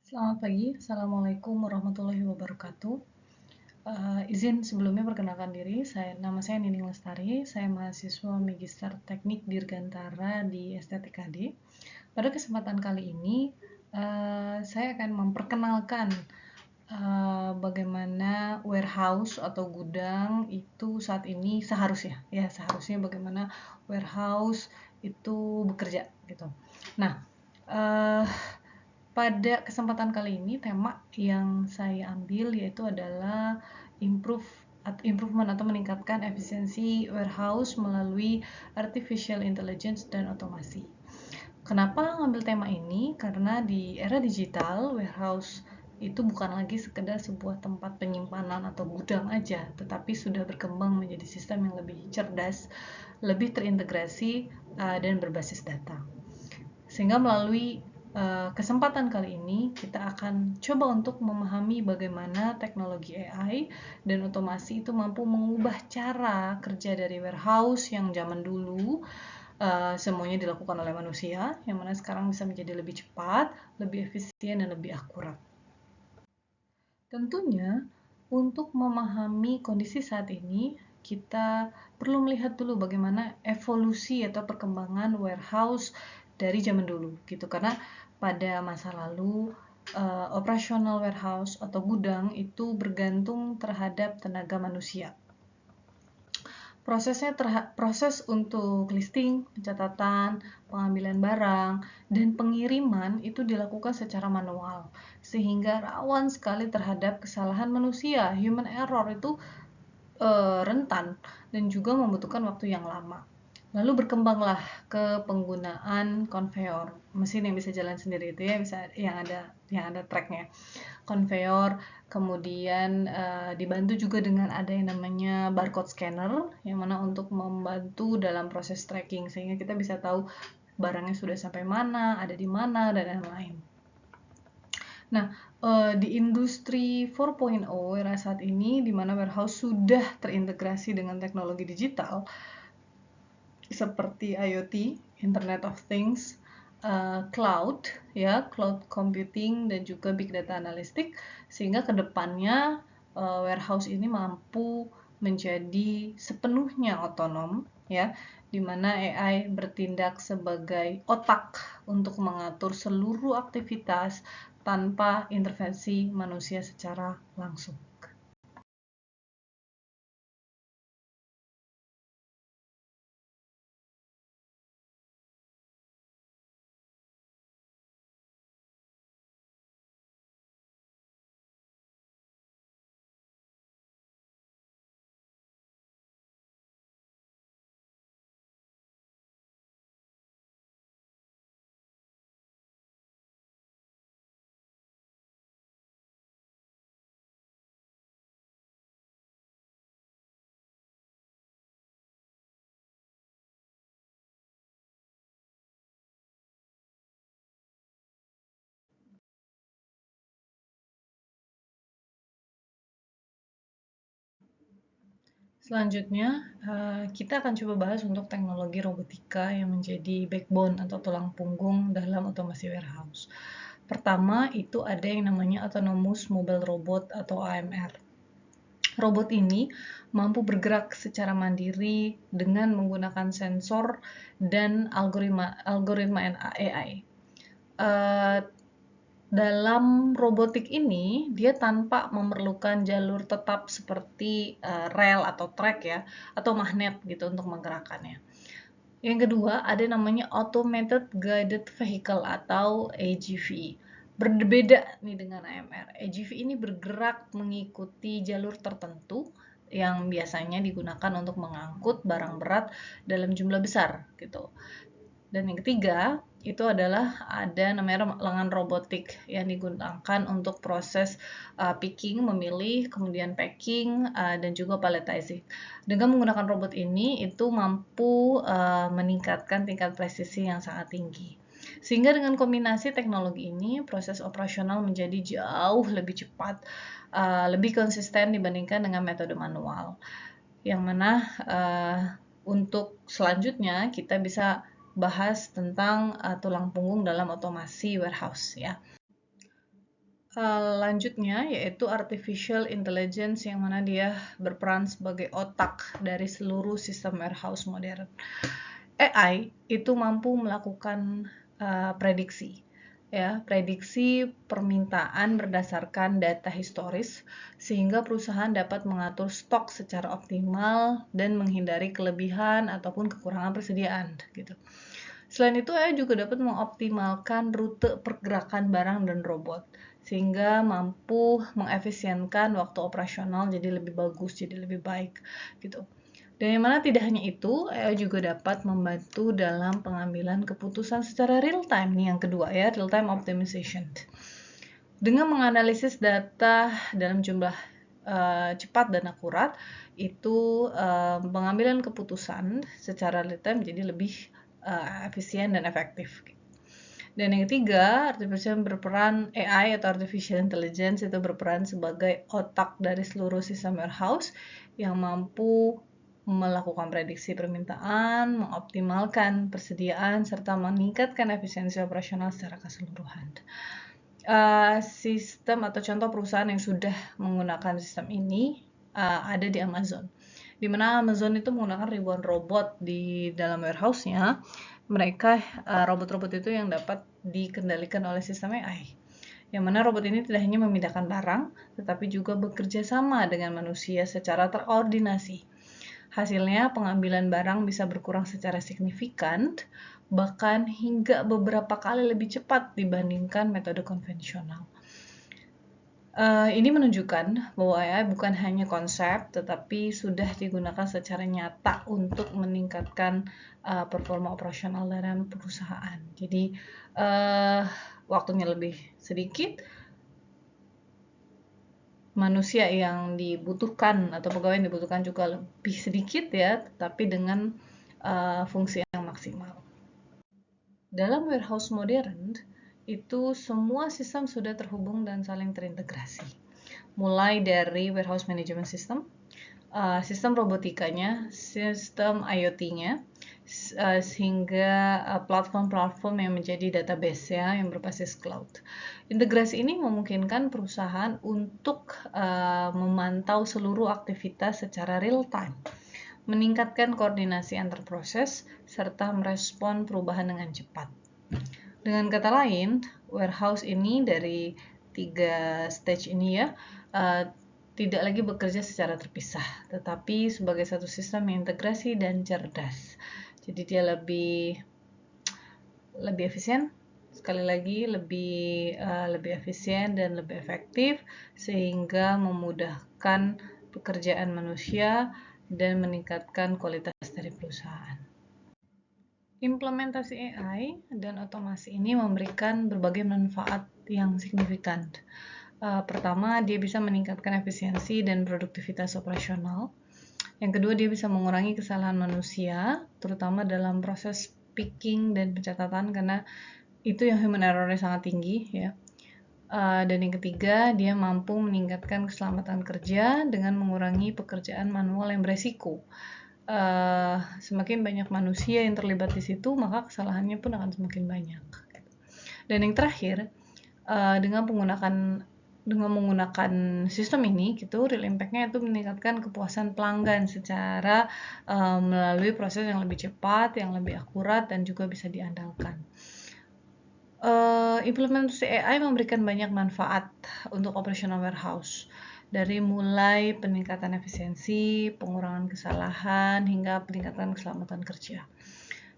Selamat pagi, Assalamualaikum warahmatullahi wabarakatuh. Izin sebelumnya perkenalkan diri, nama saya Nining Lestari, saya mahasiswa Magister Teknik Dirgantara di STTKD. Pada kesempatan kali ini, saya akan memperkenalkan bagaimana warehouse atau gudang itu saat ini seharusnya bagaimana warehouse itu bekerja gitu. Nah, uh, pada kesempatan kali ini tema yang saya ambil yaitu adalah improvement atau meningkatkan efisiensi warehouse melalui artificial intelligence dan otomasi. Kenapa ngambil tema ini? Karena di era digital, warehouse itu bukan lagi sekedar sebuah tempat penyimpanan atau gudang aja, tetapi sudah berkembang menjadi sistem yang lebih cerdas, lebih terintegrasi, dan berbasis data. Sehingga melalui kesempatan kali ini kita akan coba untuk memahami bagaimana teknologi AI dan otomasi itu mampu mengubah cara kerja dari warehouse yang zaman dulu semuanya dilakukan oleh manusia, yang mana sekarang bisa menjadi lebih cepat, lebih efisien, dan lebih akurat. Tentunya, untuk memahami kondisi saat ini, kita perlu melihat dulu bagaimana evolusi atau perkembangan warehouse dari zaman dulu, gitu. Karena pada masa lalu, operasional warehouse atau gudang itu bergantung terhadap tenaga manusia. Proses untuk listing, pencatatan, pengambilan barang, dan pengiriman itu dilakukan secara manual, sehingga rawan sekali terhadap kesalahan manusia. Human error itu rentan dan juga membutuhkan waktu yang lama. Lalu berkembanglah ke penggunaan conveyor, mesin yang bisa jalan sendiri itu ya, bisa yang ada tracknya, conveyor. Kemudian dibantu juga dengan ada yang namanya barcode scanner, yang mana untuk membantu dalam proses tracking sehingga kita bisa tahu barangnya sudah sampai mana, ada di mana, dan lain-lain. Nah, di industri 4.0 era saat ini, di mana warehouse sudah terintegrasi dengan teknologi digital seperti IoT, Internet of Things, cloud, cloud computing, dan juga big data analytics, sehingga kedepannya warehouse ini mampu menjadi sepenuhnya otonom, di mana AI bertindak sebagai otak untuk mengatur seluruh aktivitas tanpa intervensi manusia secara langsung. Selanjutnya, kita akan coba bahas untuk teknologi robotika yang menjadi backbone atau tulang punggung dalam otomasi warehouse. Pertama, itu ada yang namanya Autonomous Mobile Robot atau AMR. Robot ini mampu bergerak secara mandiri dengan menggunakan sensor dan algoritma AI. Dalam robotik ini, dia tanpa memerlukan jalur tetap seperti rel atau track atau magnet gitu untuk menggerakkannya. Yang kedua, ada namanya Automated Guided Vehicle atau AGV. Berbeda nih dengan AMR. AGV ini bergerak mengikuti jalur tertentu yang biasanya digunakan untuk mengangkut barang berat dalam jumlah besar gitu. Dan yang ketiga, itu adalah ada namanya lengan robotik yang digunakan untuk proses picking, memilih, kemudian packing, dan juga palletizing. Dengan menggunakan robot ini, itu mampu meningkatkan tingkat presisi yang sangat tinggi. Sehingga dengan kombinasi teknologi ini, proses operasional menjadi jauh lebih cepat, lebih konsisten dibandingkan dengan metode manual. Yang mana untuk selanjutnya kita bisa bahas tentang tulang punggung dalam otomasi warehouse ya. Lanjutnya yaitu artificial intelligence yang mana dia berperan sebagai otak dari seluruh sistem warehouse modern. AI itu mampu melakukan prediksi, ya, prediksi permintaan berdasarkan data historis sehingga perusahaan dapat mengatur stok secara optimal dan menghindari kelebihan ataupun kekurangan persediaan gitu. Selain itu, AI juga dapat mengoptimalkan rute pergerakan barang dan robot, sehingga mampu mengefisienkan waktu operasional jadi lebih bagus, jadi lebih baik, gitu. Dan yang mana tidak hanya itu, AI juga dapat membantu dalam pengambilan keputusan secara real time. Nih yang kedua ya, real time optimization. Dengan menganalisis data dalam jumlah cepat dan akurat, itu pengambilan keputusan secara real time jadi lebih efisien dan efektif. Dan yang ketiga, AI atau artificial intelligence itu berperan sebagai otak dari seluruh sistem warehouse yang mampu melakukan prediksi permintaan, mengoptimalkan persediaan, serta meningkatkan efisiensi operasional secara keseluruhan. Sistem atau contoh perusahaan yang sudah menggunakan sistem ini ada di Amazon, di mana Amazon itu menggunakan ribuan robot di dalam warehouse-nya. Mereka robot-robot itu yang dapat dikendalikan oleh sistem AI, yang mana robot ini tidak hanya memindahkan barang, tetapi juga bekerja sama dengan manusia secara terkoordinasi. Hasilnya, pengambilan barang bisa berkurang secara signifikan, bahkan hingga beberapa kali lebih cepat dibandingkan metode konvensional. Ini menunjukkan bahwa AI bukan hanya konsep, tetapi sudah digunakan secara nyata untuk meningkatkan performa operasional dalam perusahaan. Jadi, waktunya lebih sedikit, manusia yang dibutuhkan atau pegawai yang dibutuhkan juga lebih sedikit ya, tapi dengan fungsi yang maksimal. Dalam warehouse modern, itu semua sistem sudah terhubung dan saling terintegrasi. Mulai dari warehouse management system, sistem robotikanya, sistem IoT-nya, sehingga platform-platform yang menjadi database ya, yang berbasis cloud. Integrasi ini memungkinkan perusahaan untuk memantau seluruh aktivitas secara real time, meningkatkan koordinasi antar proses, serta merespon perubahan dengan cepat. Dengan kata lain, warehouse ini dari 3 stage ini ya, tidak lagi bekerja secara terpisah, tetapi sebagai satu sistem yang integrasi dan cerdas. Jadi dia lebih efisien, sekali lagi lebih efisien dan lebih efektif, sehingga memudahkan pekerjaan manusia dan meningkatkan kualitas dari perusahaan. Implementasi AI dan otomasi ini memberikan berbagai manfaat yang signifikan. Pertama, dia bisa meningkatkan efisiensi dan produktivitas operasional. Yang kedua, dia bisa mengurangi kesalahan manusia, terutama dalam proses picking dan pencatatan, karena itu yang human error-nya sangat tinggi ya. Dan yang ketiga, dia mampu meningkatkan keselamatan kerja dengan mengurangi pekerjaan manual yang beresiko. Semakin banyak manusia yang terlibat di situ, maka kesalahannya pun akan semakin banyak. Dan yang terakhir, dengan menggunakan sistem ini, gitu, real impact-nya itu meningkatkan kepuasan pelanggan secara melalui proses yang lebih cepat, yang lebih akurat, dan juga bisa diandalkan. Implementasi AI memberikan banyak manfaat untuk operational warehouse, dari mulai peningkatan efisiensi, pengurangan kesalahan, hingga peningkatan keselamatan kerja.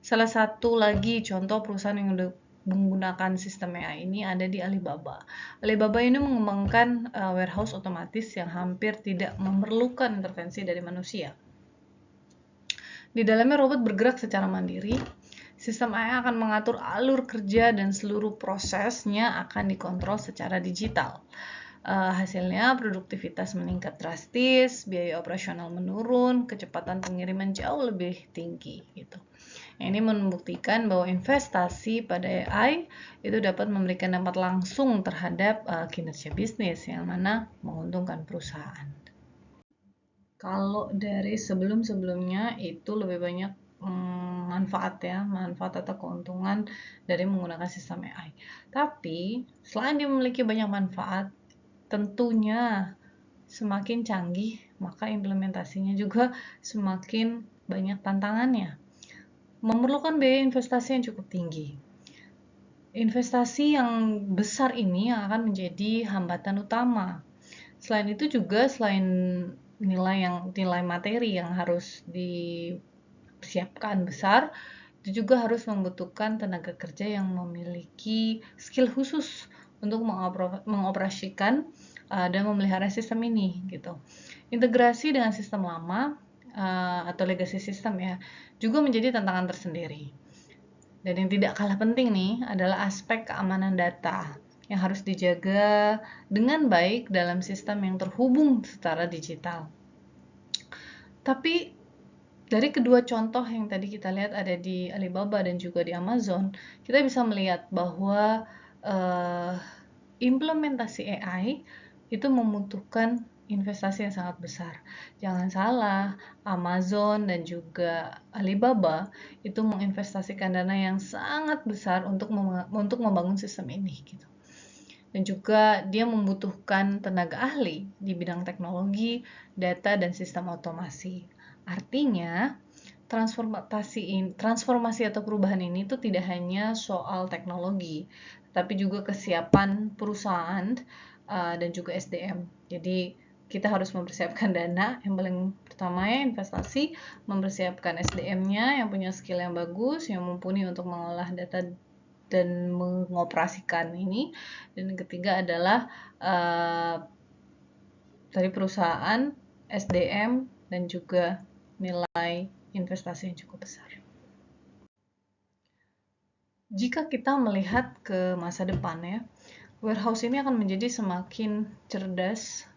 Salah satu lagi contoh perusahaan yang udah menggunakan sistem AI ini ada di Alibaba. Alibaba ini mengembangkan warehouse otomatis yang hampir tidak memerlukan intervensi dari manusia. Di dalamnya robot bergerak secara mandiri. Sistem AI akan mengatur alur kerja dan seluruh prosesnya akan dikontrol secara digital. Hasilnya produktivitas meningkat drastis, biaya operasional menurun, kecepatan pengiriman jauh lebih tinggi gitu. Ini membuktikan bahwa investasi pada AI itu dapat memberikan dampak langsung terhadap kinerja bisnis yang mana menguntungkan perusahaan. Kalau dari sebelum-sebelumnya itu lebih banyak manfaat atau keuntungan dari menggunakan sistem AI. Tapi selain dia memiliki banyak manfaat, tentunya semakin canggih, maka implementasinya juga semakin banyak tantangannya. Memerlukan biaya investasi yang cukup tinggi. Investasi yang besar ini yang akan menjadi hambatan utama. Selain itu juga, selain nilai materi yang harus disiapkan besar, itu juga harus membutuhkan tenaga kerja yang memiliki skill khusus untuk mengoperasikan dan memelihara sistem ini gitu. Integrasi dengan sistem lama atau legacy system ya juga menjadi tantangan tersendiri. Dan yang tidak kalah penting nih adalah aspek keamanan data yang harus dijaga dengan baik dalam sistem yang terhubung secara digital. Tapi dari kedua contoh yang tadi kita lihat ada di Alibaba dan juga di Amazon, kita bisa melihat bahwa implementasi AI itu membutuhkan investasi yang sangat besar. Jangan salah, Amazon dan juga Alibaba itu menginvestasikan dana yang sangat besar untuk membangun sistem ini gitu. Dan juga dia membutuhkan tenaga ahli di bidang teknologi, data, dan sistem otomasi. Artinya, transformasi atau perubahan ini tuh tidak hanya soal teknologi, tapi juga kesiapan perusahaan dan juga SDM. Jadi kita harus mempersiapkan dana, yang paling pertama ya investasi, mempersiapkan SDM-nya yang punya skill yang bagus, yang mumpuni untuk mengolah data dan mengoperasikan ini. Dan yang ketiga adalah dari perusahaan, SDM, dan juga nilai investasi yang cukup besar. Jika kita melihat ke masa depan ya, warehouse ini akan menjadi semakin cerdas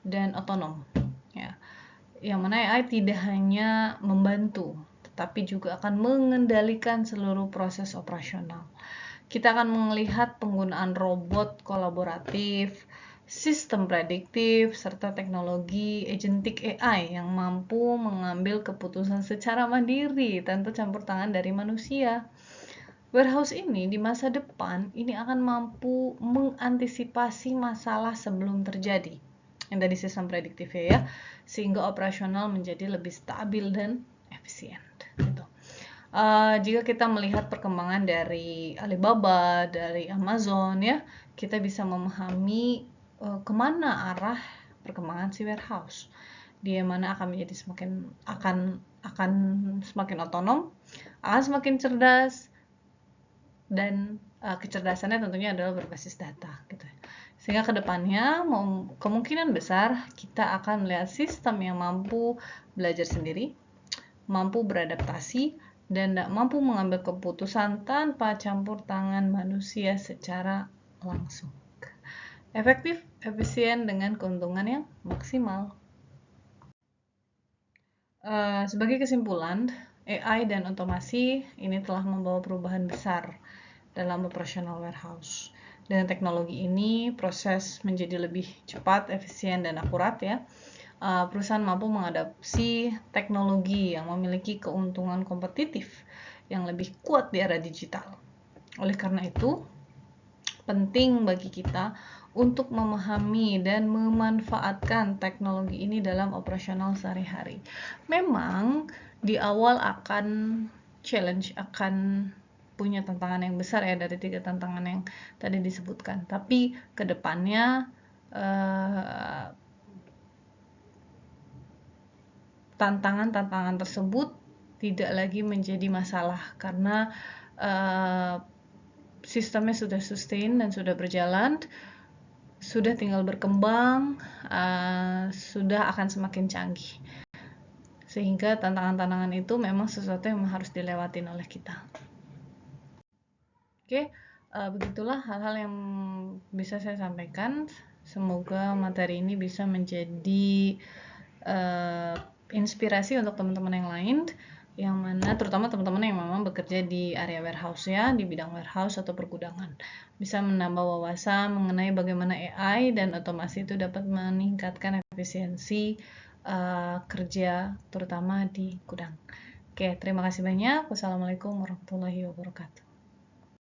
dan otonom ya. Yang mana AI tidak hanya membantu, tetapi juga akan mengendalikan seluruh proses operasional. Kita akan melihat penggunaan robot kolaboratif, sistem prediktif, serta teknologi agentic AI yang mampu mengambil keputusan secara mandiri tanpa campur tangan dari manusia. Warehouse ini di masa depan ini akan mampu mengantisipasi masalah sebelum terjadi. Yang tadi sistem prediktif ya, sehingga operasional menjadi lebih stabil dan efisien. Gitu. Jika kita melihat perkembangan dari Alibaba, dari Amazon ya, kita bisa memahami kemana arah perkembangan si warehouse. Dia mana akan menjadi akan semakin otonom, akan semakin cerdas, dan kecerdasannya tentunya adalah berbasis data gitu. Sehingga kedepannya kemungkinan besar kita akan melihat sistem yang mampu belajar sendiri, mampu beradaptasi, dan mampu mengambil keputusan tanpa campur tangan manusia secara langsung. Efektif, efisien, dengan keuntungan yang maksimal. Sebagai kesimpulan, AI dan otomasi ini telah membawa perubahan besar dalam operasional warehouse. Dengan teknologi ini, proses menjadi lebih cepat, efisien, dan akurat ya. Perusahaan mampu mengadopsi teknologi yang memiliki keuntungan kompetitif yang lebih kuat di era digital. Oleh karena itu, penting bagi kita untuk memahami dan memanfaatkan teknologi ini dalam operasional sehari-hari. Memang di awal akan challenge, akan punya tantangan yang besar ya dari 3 tantangan yang tadi disebutkan. Tapi kedepannya tantangan-tantangan tersebut tidak lagi menjadi masalah karena sistemnya sudah sustain dan sudah berjalan, sudah tinggal berkembang, sudah akan semakin canggih. Sehingga tantangan-tantangan itu memang sesuatu yang harus dilewatin oleh kita. Oke, begitulah hal-hal yang bisa saya sampaikan. Semoga materi ini bisa menjadi inspirasi untuk teman-teman yang lain, yang mana terutama teman-teman yang memang bekerja di area warehouse ya, di bidang warehouse atau pergudangan, bisa menambah wawasan mengenai bagaimana AI dan otomasi itu dapat meningkatkan efisiensi kerja terutama di gudang. Oke, terima kasih banyak. Wassalamualaikum warahmatullahi wabarakatuh.